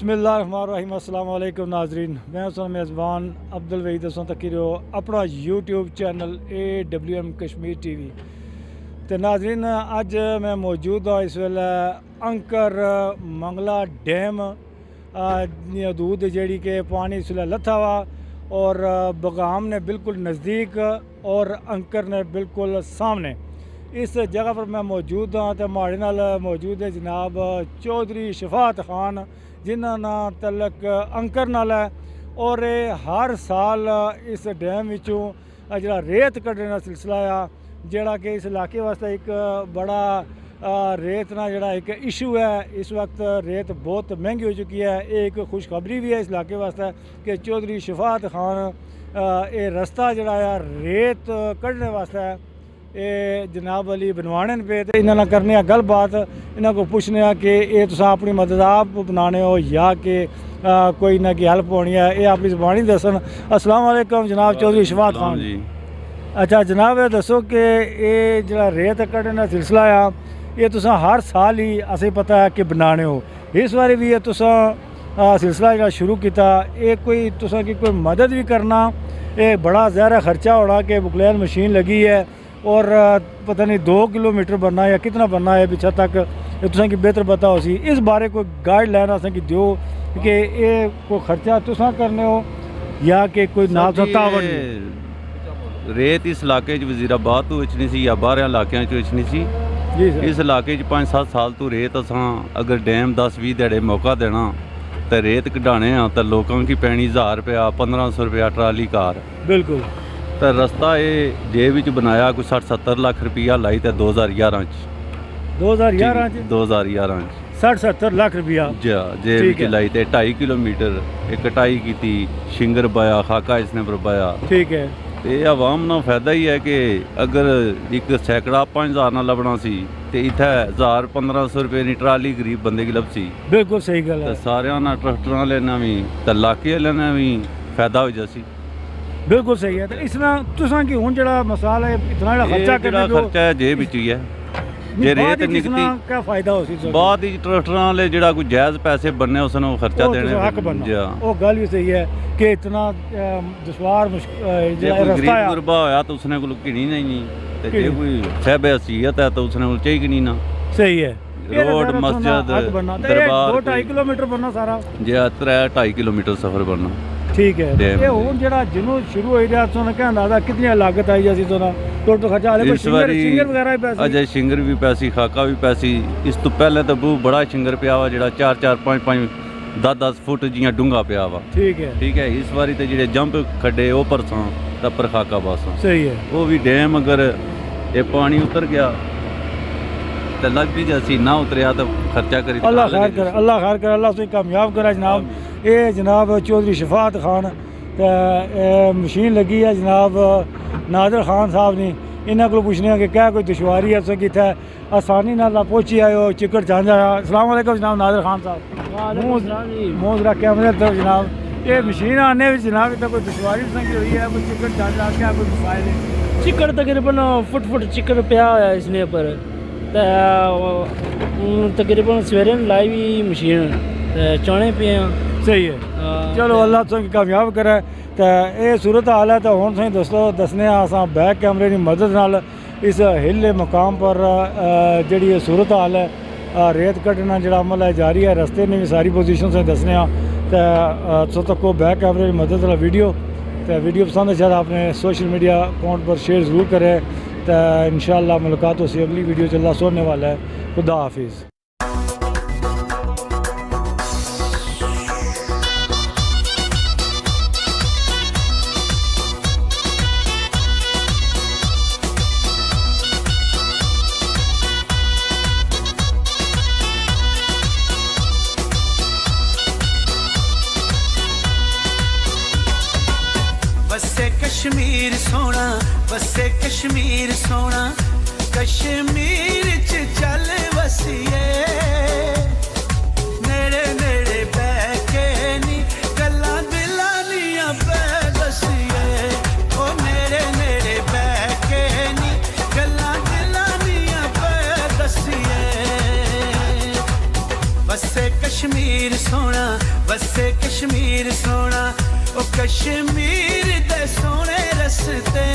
बिस्मिल्लाहिर्रहमानिर्रहीम। अस्सलाम वालेकुम नाजरीन, मैं उस मेज़बान अब्दुल वहीद दसों तक रहो अपना YouTube channel AWM Kashmir TV। तो नाजरीन अज मैं मौजूद हाँ इस वेले अंकर मंगला डैम दूध जी के पानी इस वेले लथा वा और बगाम ने बिल्कुल नज़दीक और अंकर ने बिल्कुल सामने इस जगह पर मैं मौजूद हाँ। तो माड़े नाल मौजूद है जनाब चौधरी शफात खान जिन्हों ना तलक अंकर नाल है और हर साल इस डैम विचों जरा रेत कड्ढने का सिलसिला आ जोड़ा कि इस इलाके वास्ते एक बड़ा रेत ना जरा एक इशू है। इस वक्त रेत बहुत महंगी हो चुकी है। एक खुशखबरी भी है इस इलाके वास्ते कि चौधरी शफात खान ये रस्ता जरा रेत कड्ढने वास्ते ये जनाब अली बनवाने पे तो इन्होंने करने गलबात इन्हों को पूछने कि ये तुम अपनी मदद आप बनाने हो या कि कोई इन्हों की हेल्प होनी है। ये अपनी जबानी दसन। अस्सलाम वालेकुम जनाब चौधरी शफात खान जी। अच्छा जनाब ये दसो कि ये जरा रेत कड्ढने का सिलसिला आ ये तुम हर साल ही असें पता है कि बनाने हो। इस बारी भी ये तुम सिलसिला जो शुरू किया ये कोई तुसा की कोई मदद भी करना ये बड़ा ज़्यादा खर्चा होना कि बुकलैन मशीन लगी है और पता नहीं 2 किलोमीटर बनना या कितना बनना है पिछा तक ये तुसें की बेहतर पता हो सी। इस बारे कोई गाइडलाइन असें की दियो कि ये कोई खर्चा तुसां करने हो या कि कोई नाल तावन रेत इस इलाके वजीराबाद तो इचनी सी या बाहर इलाकों चो इचनी सी। इस इलाके 5-7 साल तो रेत असां अगर डैम 10-20 दिहाड़े मौका देना तो रेत कढाने तो लोगों की पैनी 1000 रुपया 1500 रुपया ट्राली कार बिल्कुल। तो रस्ता ये जेब विच बनाया कोई 60-70 लाख रुपया लाई तो 2011 60-70 लाख रुपया जेब विच लाई तो 2.5 किलोमीटर एक कटाई की शिंगर बाया खाका इसने बरबाया। ठीक है। तो आवाम ना फायदा ही है कि अगर एक सैकड़ा 5000 ना लभना सी तो इत्थे 1000-1500 रुपये की ट्राली गरीब बंदे की लभसी। बिल्कुल सही गल है। सारे ना ट्रैक्टर लेना भी तो इलाके लेना भी फायदा हो जासी। बिल्कुल सही है। तो इसना तुसां की हुन जड़ा मसाला है इतना खर्चा करने को खर्चा है जेब विच ही है जे रेत निकती क्या फायदा हो सी बाद ही ट्रैक्टर वाले जड़ा कोई जायज़ पैसे बनने उसने खर्चा देने हक बनना वो गल भी सही है कि इतना दुश्वार गरीब गुरबा होया तो उसने कोई घिनी नहीं ते जे कोई साहब हसीयत है तो उसने चाहिए घिनी ना। सही है। रोड मस्जिद दरबार 2-2.5 किलोमीटर बनना सारा जे 3-2.5 किलोमीटर सफर बनना। ठीक है। ये हुन जड़ा जिन्हों शुरू हो रहा तो क्या अंदाजा कितनी लागत आई जैसी तो टोटल खर्चा हाले कोई शिंगर वगैरह भी पैसे अजय शिंगर भी पैसी खाका भी पैसी इस तो पहले तो बहुत बड़ा शिंगर पिया वा जड़ा 4-4 5-5 10-10 फुट जियां डूंगा पिया वा। ठीक है। ठीक है। इस बारी तो जेडे जंप खड्डे वो परसां तपर खाका बासां सही है। वो भी डैम अगर ये पानी उतर गया तो लग भी जैसी ना उतरिया तो खर्चा करी अल्लाह खैर करे अल्लाह खैर करे अल्लाह उसे कामयाब करे जनाब। ये जनाब चौधरी शफात खान मशीन लगी है जनाब नादर खान साहब ने इन्हों को पूछने कि क्या कोई दुश्वारी है तुम कितने आसानी नाल पहुंची आए हो चिकड़ झांझा। अस्सलाम वालेकुम जनाब नादर खान साहब मोज रख कैमरे तरफ जनाब ये मशीन आने में जनाब इतना कोई दुश्वारी हुई है कोई चिकड़ झांझा क्या कोई मसाइल है? चिकड़ तकरीबन फुट चिकड़ पिया होया इसने पर तकरीबन सवेरे लाई भी मशीन चाने पे सही है। चलो अल्लाह तुम कामयाब करे। तो ये सूरत हाल है। तो हुण तुसीं दोस्तों दसने असां बैक कैमरे की मदद नाल इस हिले मकाम पर जिहड़ी सूरत हाल है रेत कड्ढना जिहड़ा अमल है जारी है। रस्ते ने भी सारी पोजीशन से दसने तो तको बैक कैमरे की मदद नाल वीडियो तो वीडियो पसंद है शायद आपने सोशल मीडिया अकाउंट पर शेयर ज़रूर करें। तो इंशाअल्लाह मुलाकात हो सी अगली वीडियो चलना सुनने वाला है। खुदा हाफिज़। बसे कश्मीर सोना बसे कश्मीर सोना कश्मीर च चल वसिए नेड़े नेड़े बैके नी गल्लां दिलां दियां पै दसिए ओ नेड़े नेड़े बैके नी गल्लां दिलां दियां पै दसिए बसे कश्मीर सोना वसे कश्मीर सोना ओ कश्मीर दे सोने रस्ते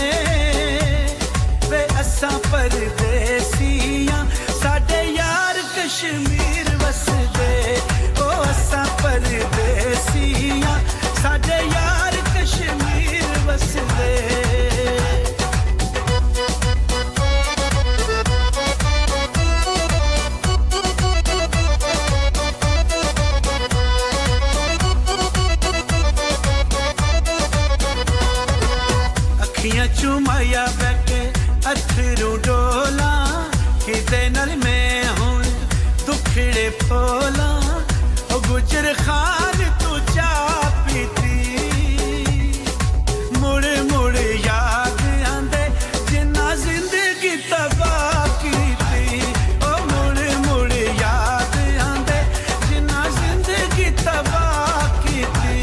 वे असां परदेसियां साडे यार कश्मीर वसदे ओ असां परदेसियां साडे यार कश्मीर वसदे चुमाया बैठे अथरू डोला किदे नाल मैं हुण दुखड़े फोला ओ गुजर खान तू चा पीती मुड़ मुड़ याद आंदे जिन्ना जिंदगी तबाह कीती ओ मुड़ मुड़ याद आंदे जिन्ना जिंदगी तबाह कीती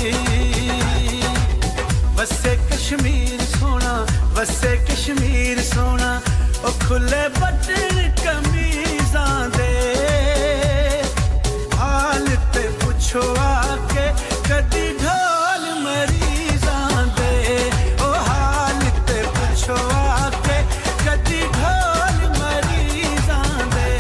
वसे कश्मीर सोना वसे कश्मीर सोना ओ खुले बटन कमीज़ां दे हाल ते पुछो आके कदी ढोल मरीज़ां दे ओ हाल ते पुछो आके कदी ढोल मरीज़ां दे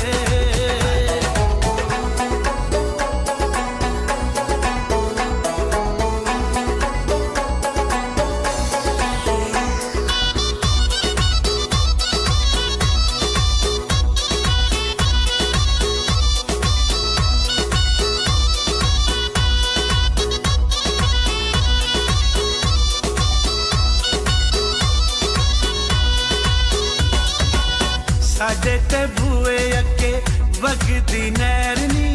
साडे ते बूए अगे वगदी नैर नी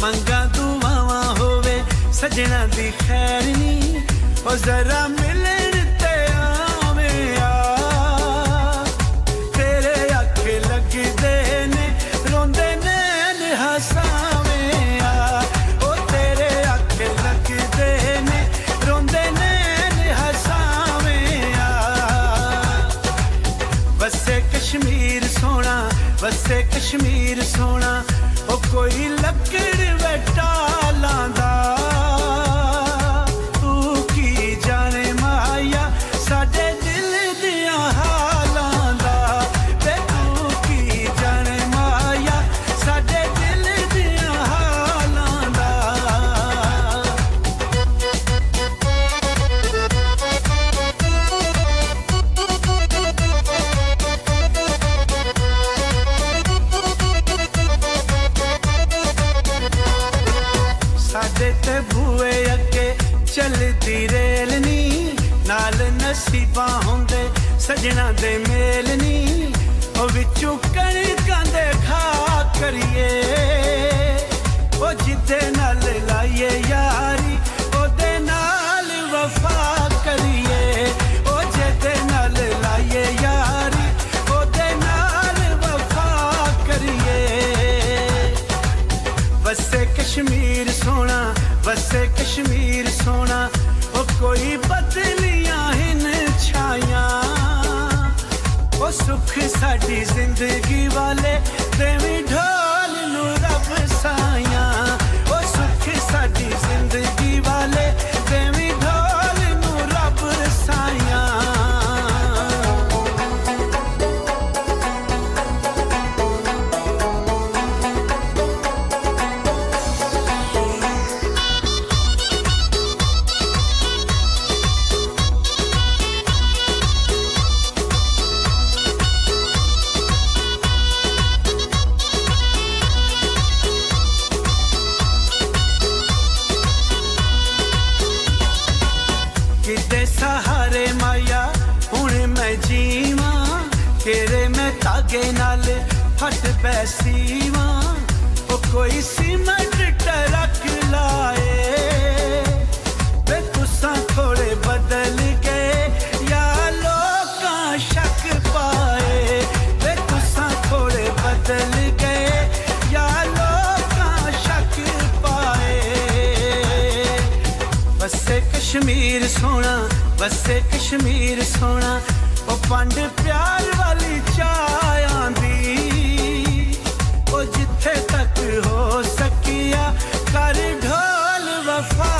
मंगा दुआवां होवे सजना दी खैर नी ओ जरा मिलन ते आवे आ तेरे अख लगदे ने रोंदे नैन हसावे आ ओ तेरे अख लगदे ने रोंदे नैन हसावे आ वसे कश्मीर सोना वसे कश्मीर सोना ओ कोई लकड़ वटा लांदा तू की जाने माया साडे दिल दियां हालां दा ते तू की जाने माया साडे दिल दियां हालां दा साडे ते बूए अगे चलदी रेल नी नाल नसीबां हुंदे सजना दे मेल नी ओ विचों कणकां दे खा करिए ओ जिदे नाल लाइए यारी ओदे नाल वफा करिए ओ जिदे नाल लाइए यारी ओदे नाल वफा करिए वसे कश्मीर सोना वसे कश्मीर सोना ओ कोई बदलियां हिन छाया ओ सुख साडी जिंदगी वाले देवी ढोल नू रब साया ओ सुख साडी जिंदगी वाले देवी ढोल नू रब साया किदे सहारे माया हुण मैं जीवा तेरे मैं धागे नाल फट बैसीवा ओ कोई सीमेंट टरक लाए वे तुसां थोड़े बदल गए या लोकां शक पाए वे तुसां थोड़े बदल गए या लोकां शक पाए वसे कश्मीर सोना वसे कश्मीर सोना ओ पंड प्यार वाली चाय आंदी ओ जिथे तक हो सकिया कर ढोल वफा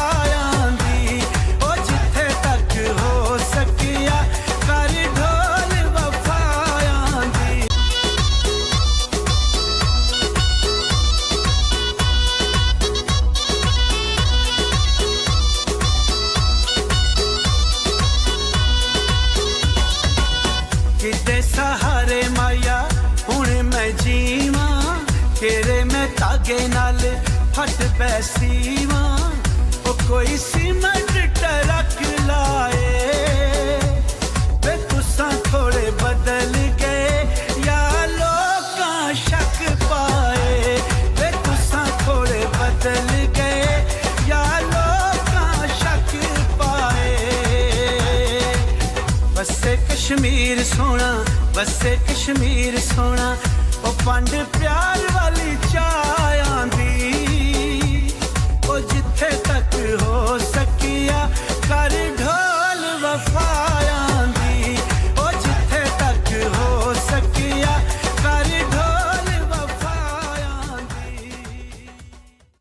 सीवा ओ कोई सीमेंट ट्रक लाए वे तुसां थोड़े बदल गए या लोकां शक पाए वे तुसां थोड़े बदल गए या लोकां शक पाए बसे कश्मीर सोना बसे कश्मीर सोना ओ पंड प्यार वाली चाह